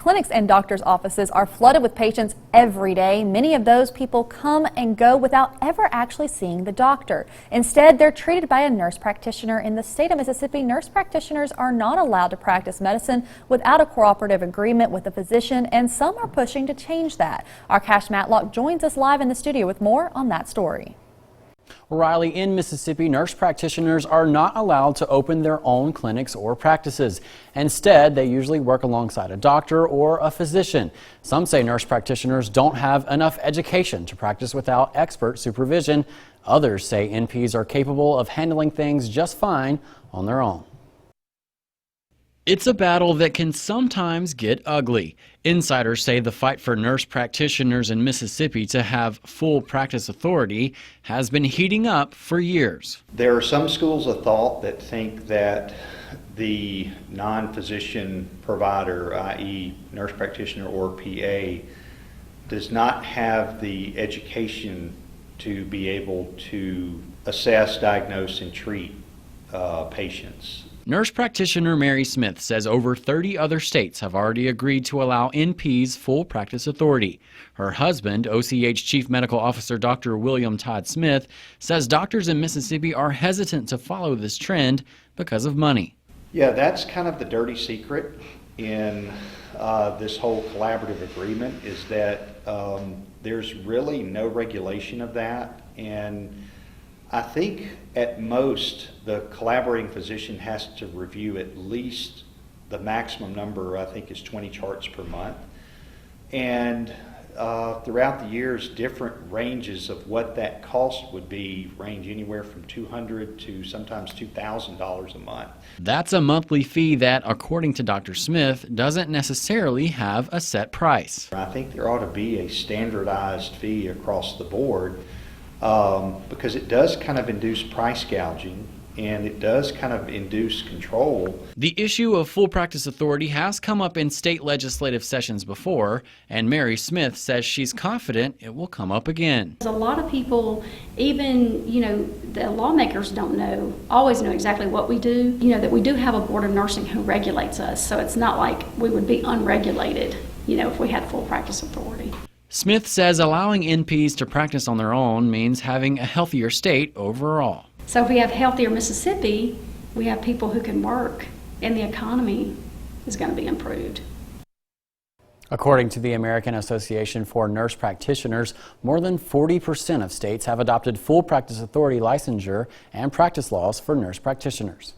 Clinics and doctors' offices are flooded with patients every day. Many of those people come and go without ever actually seeing the doctor. Instead, they're treated by a nurse practitioner. In the state of Mississippi, nurse practitioners are not allowed to practice medicine without a cooperative agreement with a physician, and some are pushing to change that. Our Cash Matlock joins us live in the studio with more on that story. Riley, in Mississippi, nurse practitioners are not allowed to open their own clinics or practices. Instead, they usually work alongside a doctor or a physician. Some say nurse practitioners don't have enough education to practice without expert supervision. Others say NPs are capable of handling things just fine on their own. It's a battle that can sometimes get ugly. Insiders say the fight for nurse practitioners in Mississippi to have full practice authority has been heating up for years. There are some schools of thought that think that the non-physician provider, i.e. nurse practitioner or PA, does not have the education to be able to assess, diagnose, and treat patients. Nurse practitioner Mary Smith says over 30 other states have already agreed to allow NPs full practice authority. Her husband, OCH Chief Medical Officer Dr. William Todd Smith, says doctors in Mississippi are hesitant to follow this trend because of money. Yeah, that's kind of the dirty secret in this whole collaborative agreement, is that there's really no regulation of that. And I think at most the collaborating physician has to review at least the maximum number, I think, is 20 charts per month. And throughout the years, different ranges of what that cost would be range anywhere from $200 to sometimes $2,000 a month. That's a monthly fee that, according to Dr. Smith, doesn't necessarily have a set price. I think there ought to be a standardized fee across the board, because it does kind of induce price gouging and it does kind of induce control. The issue of full practice authority has come up in state legislative sessions before, and Mary Smith says she's confident it will come up again. A lot of people, even, the lawmakers don't always know exactly what we do. That we do have a board of nursing who regulates us, so it's not like we would be unregulated, if we had full practice authority. Smith says allowing NPs to practice on their own means having a healthier state overall. So if we have healthier Mississippi, we have people who can work, and the economy is going to be improved. According to the American Association for Nurse Practitioners, more than 40% of states have adopted full practice authority licensure and practice laws for nurse practitioners.